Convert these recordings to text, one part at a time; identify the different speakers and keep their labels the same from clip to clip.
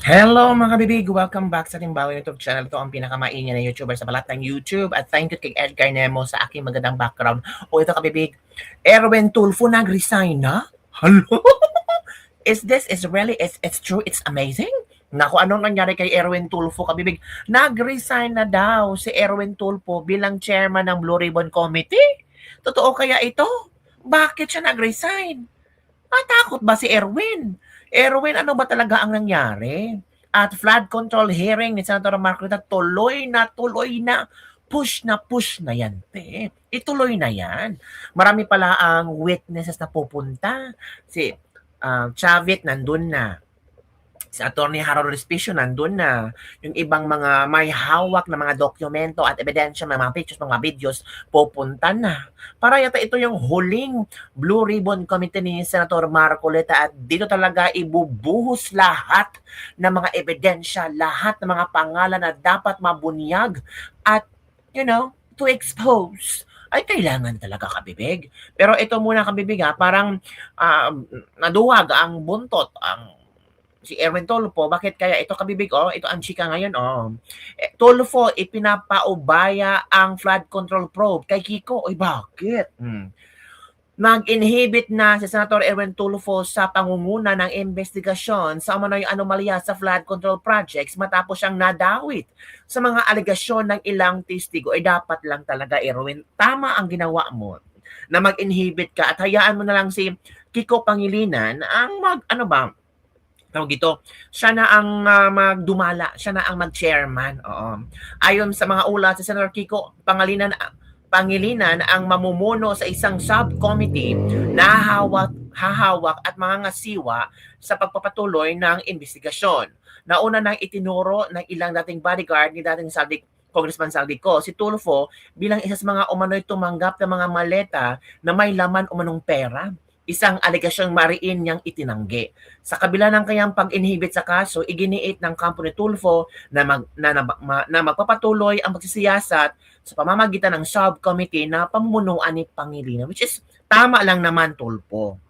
Speaker 1: Hello mga kabibig! Welcome back sa Timbawa YouTube channel. Ito ang pinakamaingay na YouTuber sa balat ng YouTube. At thank you kay Edgar Nemo sa aking magandang background. O ito kabibig, Erwin Tulfo nag-resign na? Hello? It's true, it's amazing? Naku, anong nangyari kay Erwin Tulfo kabibig? Nag-resign na daw si Erwin Tulfo bilang chairman ng Blue Ribbon Committee? Totoo kaya ito? Bakit siya nag-resign? Natakot ba si Erwin? Erwin, ano ba talaga ang nangyari? At flood control hearing ni Senator Marcolita, tuloy na. Push na yan, te. Ituloy na yan. Marami pala ang witnesses na pupunta. Si Chavit nandun na. Si Attorney Harold Respicio nandun na. Yung ibang mga may hawak na mga dokumento at ebidensya, mga pictures, mga videos, pupunta na. Para yata ito yung huling Blue Ribbon Committee ni Senator Marcolita at dito talaga ibubuhos lahat ng mga ebidensya, lahat ng mga pangalan na dapat mabunyag at, to expose ay kailangan talaga kabibig. Pero ito muna kabibig parang naduwag ang buntot, si Erwin Tulfo. Bakit kaya ito kabibig? Ito ang chika ngayon. Tulfo, ipinapaubaya ang flood control probe kay Kiko. Bakit? Nag-inhibit na si Senator Erwin Tulfo sa pangunguna ng investigasyon sa umano'y anomalya sa flood control projects matapos siyang nadawit sa mga alegasyon ng ilang testigo. Dapat lang talaga, Erwin, tama ang ginawa mo na mag-inhibit ka at hayaan mo na lang si Kiko Pangilinan ang siya na ang magdumala, siya na ang mag-chairman. Ayon sa mga ulat, si Senator Kiko Pangilinan ang mamumuno sa isang subcommittee na hahawak at mga ngasiwa sa pagpapatuloy ng investigasyon. Nauna nang itinuro ng ilang dating bodyguard ni dating Congressman Saldico si Tulfo bilang isa sa mga umano'y tumanggap ng mga maleta na may laman umanong pera. Isang alegasyong mariin niyang itinanggi. Sa kabila ng kanyang pag-inhibit sa kaso, iginiit ng kampo ni Tulfo na magpapatuloy ang pagsisiyasat sa pamamagitan ng subcommittee na pamunuan ni Pangilinan, which is tama lang naman, Tulfo.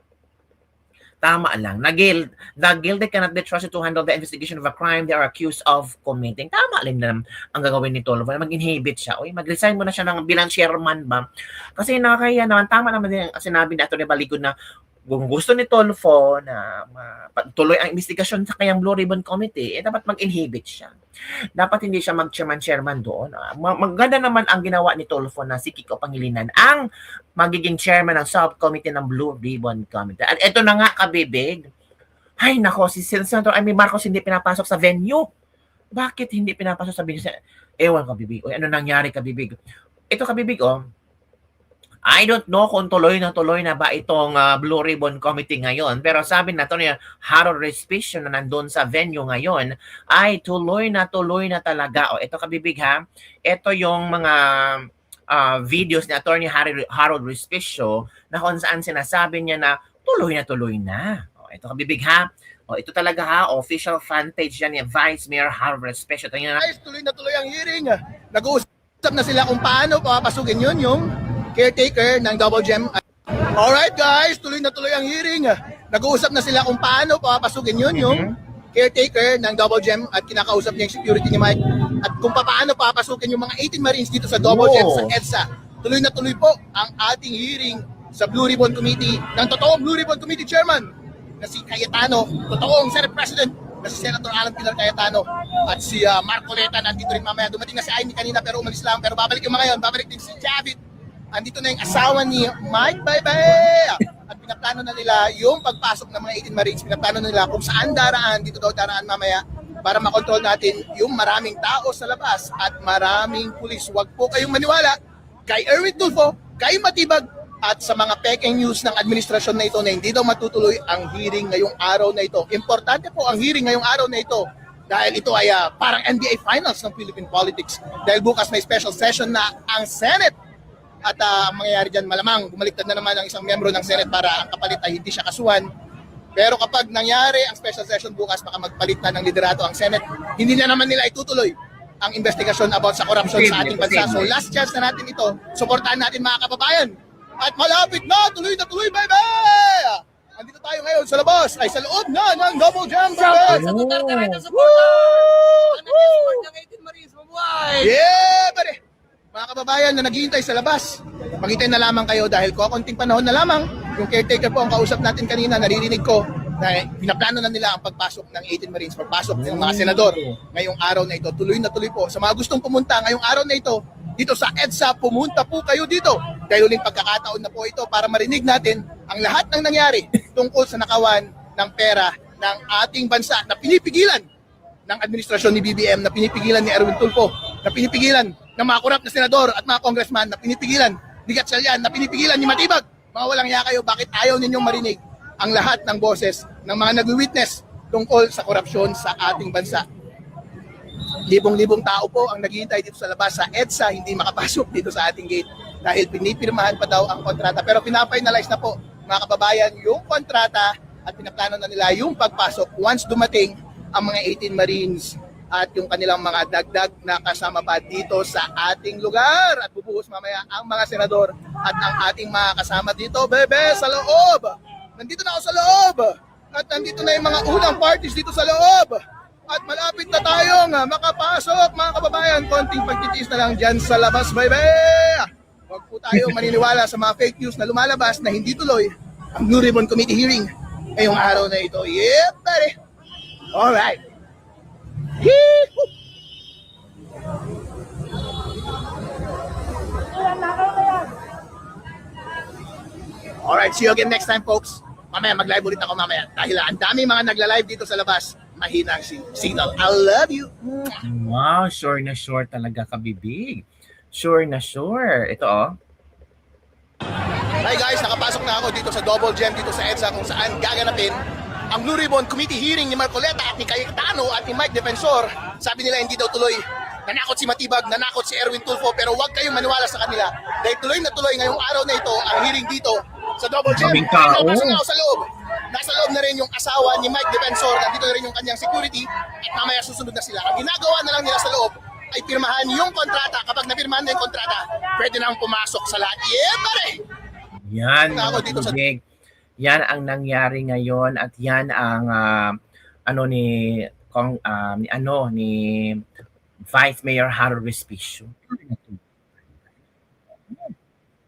Speaker 1: Tama lang. The guilty cannot be trusted to handle the investigation of a crime they are accused of committing. Tama lang naman ang gagawin ni Tulfo na mag-inhibit siya. Mag-resign mo na siya bilang chairman ba? Kasi nakakaya naman, tama naman din ang sinabi na ito ni Baligod na kung gusto ni Tulfo na tuloy ang investigasyon sa kanyang Blue Ribbon Committee, dapat mag-inhibit siya. Dapat hindi siya mag-chairman doon. Maganda naman ang ginawa ni Tulfo na si Kiko Pangilinan ang magiging chairman ng subcommittee ng Blue Ribbon Committee. At ito na nga, kabibig. Ay, nako, si Senator Amy Marcos hindi pinapasok sa venue. Bakit hindi pinapasok sa venue? Ewan, kabibig. Ano nangyari, kabibig? Ito, kabibig, I don't know kung tuloy na ba itong Blue Ribbon Committee ngayon. Pero sabi na ito ni Harold Respicio na nandun sa venue ngayon, ay tuloy na talaga. Ito kabibig ha, ito yung mga videos ni Attorney Harold Respicio na kung saan sinasabi niya na tuloy na. Ito kabibig ha. Ito talaga ha, official fan page yan ni Vice Mayor Harold Respicio.
Speaker 2: Guys, tuloy ang hearing. Nag-uusap na sila kung paano papasukin yun yung caretaker ng Double Gem. Alright guys, tuloy ang hearing. Nag-uusap na sila kung paano papasukin yun yung caretaker ng Double Gem at kinakausap niya yung security ni Mike at kung paano papasukin yung mga 18 Marines dito sa Double Gem sa EDSA. Tuloy po ang ating hearing sa Blue Ribbon Committee ng totoong Blue Ribbon Committee Chairman na si Cayetano, totoong Senate President na si Senator Alan Pilar Cayetano at si Marcolita nandito rin mamaya. Dumating na si Amy kanina pero umalis lang, pero babalik yung mga yon. Babalik din si Chavit. Andito na yung asawa ni Mike Baybay. At pinaplano na nila yung pagpasok ng mga 18 Marines. Pinaplano na nila kung saan daraan, dito daw daraan mamaya para makontrol natin yung maraming tao sa labas at maraming pulis. Huwag po kayong maniwala kay Erwin Tulfo, kay Matibag at sa mga peking news ng administrasyon na ito na hindi daw matutuloy ang hearing ngayong araw na ito. Importante po ang hearing ngayong araw na ito dahil ito ay parang NBA Finals ng Philippine politics. Dahil bukas may special session na ang Senate. At ang mangyayari dyan, malamang bumaliktad na naman ang isang membro ng Senate para ang kapalit ay hindi siya kasuhan. Pero kapag nangyari ang special session bukas, baka magpalitan ng liderato ang Senate, hindi na naman nila itutuloy ang investigasyon about sa corruption sa ating bansa. So last chance na natin ito, suportahan natin mga kababayan. At malapit na, tuloy, baby! Andito tayo ngayon sa labas, ay sa loob na ng Double Jam.
Speaker 3: Shoutout sa
Speaker 1: Oh.
Speaker 3: Duterte Rider Supporter! Ano yung support ng 18 Marines? Mabuhay!
Speaker 2: Yeah, pare! Mga kababayan na naghihintay sa labas, maghintay na lamang kayo dahil konting panahon na lamang, yung caretaker po ang kausap natin kanina, naririnig ko na pinaplano na nila ang pagpasok ng 18 Marines, pagpasok ng mga senador ngayong araw na ito. Tuloy na tuloy po. Sa mga gustong pumunta ngayong araw na ito, dito sa EDSA, pumunta po kayo dito. Dahil uling pagkakataon na po ito para marinig natin ang lahat ng nangyari tungkol sa nakawan ng pera ng ating bansa na pinipigilan ng administrasyon ni BBM, na pinipigilan ni Erwin Tulfo, na pinipigilan ng mga korap na senador at mga congressman, na pinipigilan ni Gatchalian, na pinipigilan ni Matibag. Mga walang iya kayo, bakit ayaw ninyong marinig ang lahat ng boses ng mga nag-witness tungkol sa korupsyon sa ating bansa? Libong-libong tao po ang naghihintay dito sa labas sa EDSA, hindi makapasok dito sa ating gate dahil pinipirmahan pa daw ang kontrata. Pero pinafinalize na po, mga kababayan, yung kontrata at pinaplano na nila yung pagpasok once dumating ang mga 18 Marines at yung kanilang mga dagdag na kasama pa dito sa ating lugar. At bubuhos mamaya ang mga senador at ang ating mga kasama dito, bebe, sa loob. Nandito na ako sa loob. At nandito na yung mga unang parties dito sa loob. At malapit na tayong makapasok, mga kababayan. Konting pagtitiis na lang dyan sa labas, bebe. Huwag po tayong maniniwala sa mga fake news na lumalabas na hindi tuloy ang Blue Ribbon Committee hearing ngayong araw na ito. Yeah, buddy. Alright. Yee-hoo! Alright, see you again next time, folks. Mamaya, mag-live ulit ako mamaya. Dahil ang dami mga nagla-live dito sa labas, mahina ang signal. I love you.
Speaker 1: Wow, sure na sure talaga kabibig. Sure na sure. Ito oh.
Speaker 2: Hi guys, nakapasok na ako dito sa Double Gem, dito sa EDSA, kung saan gaganapin ang Blue Ribbon Committee hearing ni Marcoleta at ni Cayetano at ni Mike Defensor. Sabi nila hindi daw tuloy. Nanakot si Matibag, nanakot si Erwin Tulfo, pero huwag kayong maniwala sa kanila. Dahil tuloy na tuloy ngayong araw na ito ang hearing dito sa Double Gem.
Speaker 1: Daming tao.
Speaker 2: Nakapasok na ako sa loob. Nasa loob na rin yung asawa ni Mike Defensor, nandito na rin yung kanyang security at mamaya susunod na sila. Ang ginagawa na lang nila sa loob ay pirmahan yung kontrata. Kapag napirmahan na yung kontrata, pwede nang pumasok sa lahat. Yeah, pare!
Speaker 1: Yan,
Speaker 2: Ako
Speaker 1: mga
Speaker 2: dito sa-
Speaker 1: kabibig. Yan ang nangyari ngayon at yan ang ano ni ni Vice Mayor Harold Respicio.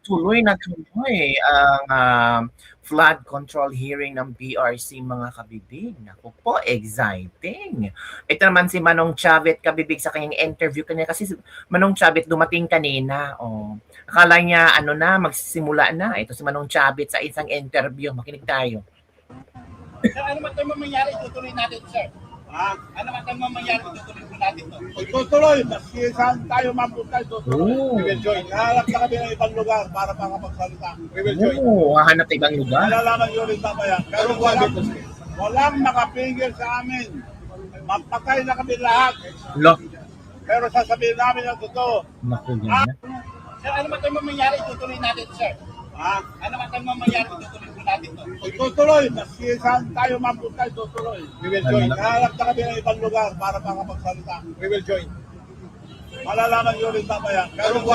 Speaker 1: Tuloy na tuloy ang flood control hearing ng BRC, mga kabibig. Naku po, exciting. Ito naman si Manong Chavit, kabibig, sa kanyang interview kanina. Kasi si Manong Chavit dumating kanina. Oh. Akala niya magsisimula na. Ito si Manong Chavit sa isang interview. Makinig tayo.
Speaker 4: Sir, ano man tayo mamangyari, tutuloy natin, sir. Ano man tayo mamangyari, tutuloy po natin to.
Speaker 5: Tutuloy, maski saan tayo mapunta, tutuloy.
Speaker 1: Oh.
Speaker 5: We will join. Nahanap na kami ng ibang lugar para makapagsalita. We will join.
Speaker 1: Oo, hahanap na ibang lugar.
Speaker 5: Malalaman nyo rin mamaya. Pero walang nakapingil sa amin. Magpatay na kami lahat.
Speaker 1: Lo,
Speaker 5: Pero sasabihin namin ang totoo.
Speaker 1: naku yan na.
Speaker 4: Sir, ano man tayo mamangyari, tutuloy natin, sir. Ano man tayo mamangyari, tutuloy po natin to.
Speaker 5: Tutuloy, maski saan tayo mapunta, tutuloy. We will join. Nahanap na kami ng ibang lugar para makapagsalita. We will join. Malalaman nyo rin mamaya. Pero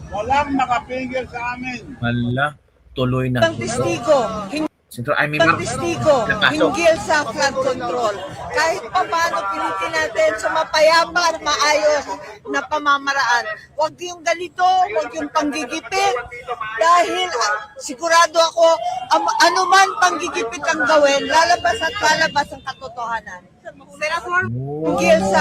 Speaker 5: walang nakapingil sa amin.
Speaker 1: Hala, tuloy na.
Speaker 6: Ang testigo,
Speaker 1: Sintro, I mean,
Speaker 6: ang testigo,
Speaker 1: Napasok.
Speaker 6: hinggil sa flood control. Kahit pa paano pilitin natin sa mapayapa at maayos na pamamaraan. Huwag yung ganito, huwag yung panggigipit. Dahil sigurado ako, anuman panggigipit ang gawin, lalabas at lalabas ang katotohanan. Hinggil sa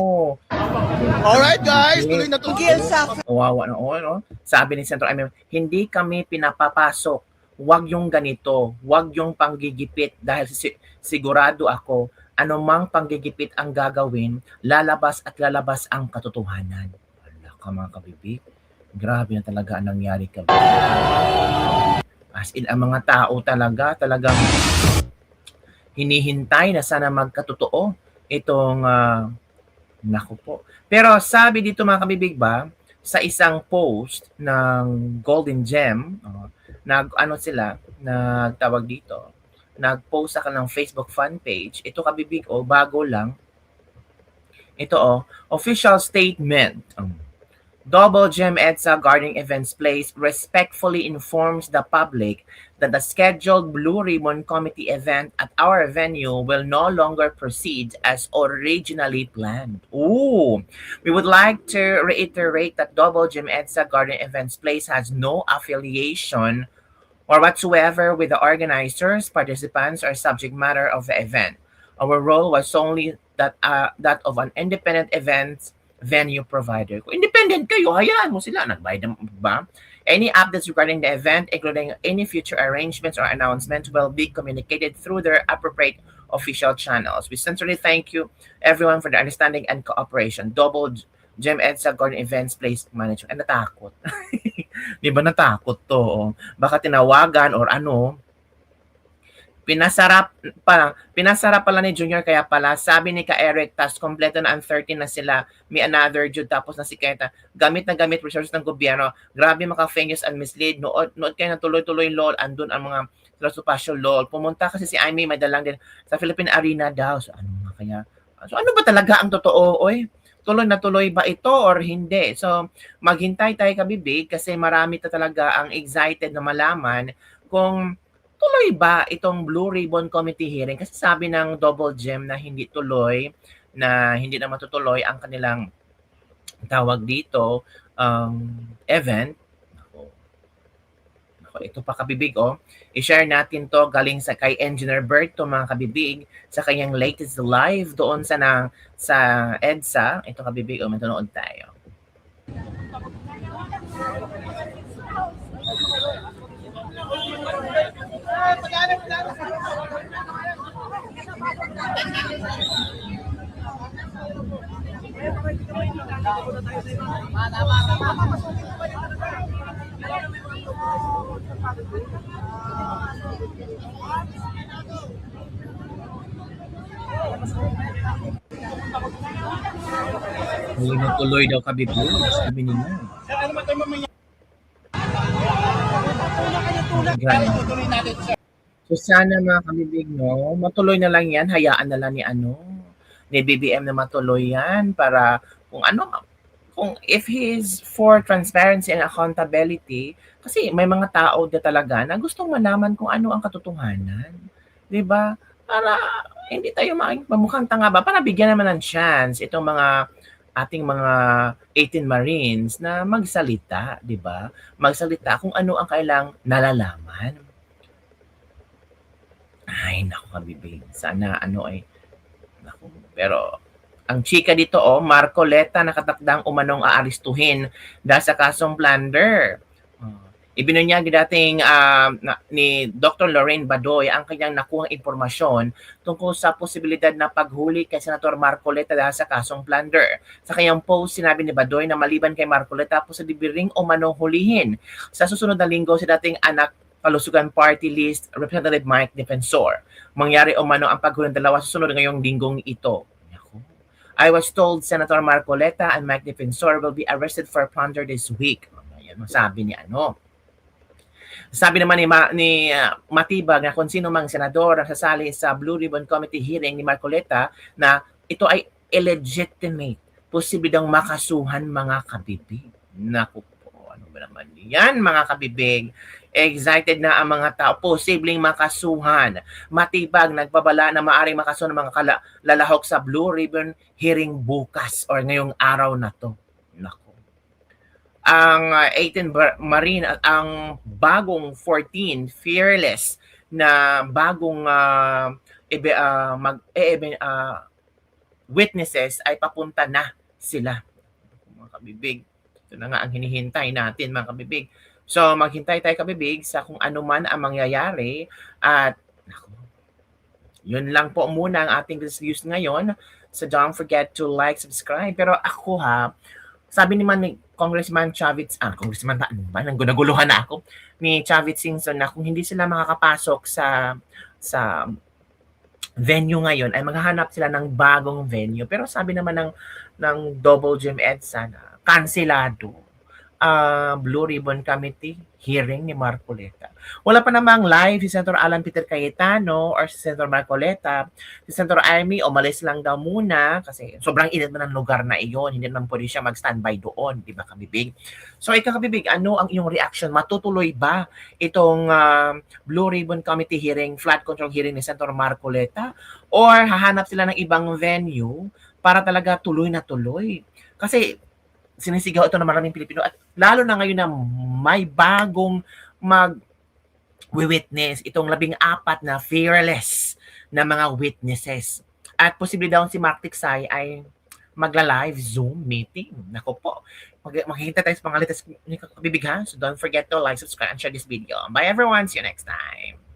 Speaker 2: Alright guys, tuloy na tuloy.
Speaker 6: hinggil sa
Speaker 1: Kawawa na no? Sabi ni Sentro, I mean, hindi kami pinapapasok. Huwag yung ganito, huwag yung panggigipit dahil sigurado ako, anumang panggigipit ang gagawin, lalabas at lalabas ang katotohanan. Wala ka, mga kabibig. Grabe na talaga ang nangyari, kabibig. As in, ang mga tao talagang hinihintay na sana magkatotoo itong naku po. Pero sabi dito, mga kabibig, ba, sa isang post ng Golden Gem, nagtawag dito, nag-post sa kanilang Facebook fan page. Ito, kabibig, bago lang. Ito, official statement. Double Gem EDSA Gardening Events Place respectfully informs the public that the scheduled Blue Ribbon Committee event at our venue will no longer proceed as originally planned. Ooh! We would like to reiterate that Double Gem EDSA Gardening Events Place has no affiliation or whatsoever with the organizers, participants, or subject matter of the event. Our role was solely that of an independent event venue provider. Kung independent kayo, hayaan mo sila. Nagbayad ng ba? Any updates regarding the event, including any future arrangements or announcements, will be communicated through their appropriate official channels. We sincerely thank you, everyone, for the understanding and cooperation. Double Gem EDSA Garden Events Place Management. Ay, natakot. Di ba natakot to? Oh. Baka tinawagan or ano. Pinasarap pala ni Junior, kaya pala sabi ni Ka-Eric, tas kompleto na ang 13 na sila, may another Jude, tapos na si Keta, gamit na gamit resources ng gobyerno, grabe maka-fake news and mislead, nood kayo na tuloy-tuloy lol, andun ang mga Trasupasyo lol, pumunta kasi si Aimee, may dalang din sa Philippine Arena daw, so ano nga kaya, so ano ba talaga ang totoo, oy? Tuloy na tuloy ba ito or hindi? So, maghintay tayo kabibig kasi marami talaga ang excited na malaman kung tuloy ba itong Blue Ribbon Committee hearing? Kasi sabi ng Double Gem na hindi tuloy, na hindi na matutuloy ang kanilang tawag dito, event. Ako, ito pa kabibig, oh. I-share natin to galing sa kay Engineer Berto, mga kabibig, sa kanyang latest live doon sa EDSA. Ito kabibig, oh, matunood tayo. Tuloy daw kabibig, sabi niya.
Speaker 4: Sir, ano man tayo mamangyari?
Speaker 5: Tutuloy natin, sir.
Speaker 1: So sana mga kabibig, no, matuloy na lang yan, hayaan na lang ni BBM na matuloy yan para kung if he's for transparency and accountability, kasi may mga tao na talaga na gustong malaman kung ano ang katotohanan. 'Di ba? Para hindi tayo mamukhang tanga ba, para bigyan naman ng chance itong ating mga 18 Marines na magsalita, 'di ba? Magsalita kung ano ang kailang nalalaman. Ay, naku kabibig. Sana naku. Pero ang chika dito, Marcoleta nakatakdang umanong aaristuhin dahil sa kasong plunder. Ibinunyag dating ni Dr. Lorraine Badoy ang kanyang nakuhang impormasyon tungkol sa posibilidad na paghuli kay Senator Marcoleta dahil sa kasong plunder. Sa kanyang post, sinabi ni Badoy na maliban kay Marcoleta, posibleng umanong hulihin sa susunod na linggo si dating anak Kalusugan Party List Representative Mike Defensor. Mangyari umano ang paghuli ng dalawa sa sunod ngayong linggong ito. I was told Senator Marcoleta and Mike Defensor will be arrested for plunder this week. Ayan, sabi ni Sabi naman ni Matibag na kung sino mang senador ang sasali sa Blue Ribbon Committee hearing ni Marcoleta na ito ay illegitimate. Posible daw makasuhan, mga kabibig. Naku po, ano ba naman yan, mga kabibig? Excited na ang mga tao, posibleng makasuhan. Matibag, nagbabala na maaaring makasuhan ng mga lalahok sa Blue Ribbon hearing bukas or ngayong araw na to. Naku. Ang 18 Marine at ang bagong 14 Fearless na bagong witnesses ay papunta na sila. Mga kabibig, ito na nga ang hinihintay natin, mga kabibig. So, maghintay tayo kabibig sa kung ano man ang mangyayari at yun lang po muna ang ating news ngayon. So, don't forget to like, subscribe. Pero ako sabi naman ni Congressman Chavit, Congressman ba? Naguguluhan na ako. Ni Chavit Singson na kung hindi sila makakapasok sa venue ngayon, ay maghahanap sila ng bagong venue. Pero sabi naman ng Double Gem EDSA na kansilado Blue Ribbon Committee hearing ni Marcoleta. Wala pa namang live si Senator Alan Peter Cayetano or si Senator Marcoleta. Si Senator Amy, umalis lang daw muna kasi sobrang init na ng lugar na iyon. Hindi naman pwede siya mag-standby doon, di ba Kabibig? So ikaw Kabibig, ano ang iyong reaction? Matutuloy ba itong Blue Ribbon Committee hearing, flood control hearing ni Senator Marcoleta? Or hahanap sila ng ibang venue para talaga tuloy na tuloy? Kasi sinisigaw ito ng maraming Pilipino at lalo na ngayon na may bagong mag-witness itong 14 na fearless na mga witnesses. At posible daw si Mark Tiksay ay magla-live Zoom meeting. Nako po. Maghihintay tayo sa mga latest ni Kabibig ha. So don't forget to like, subscribe, and share this video. Bye everyone. See you next time.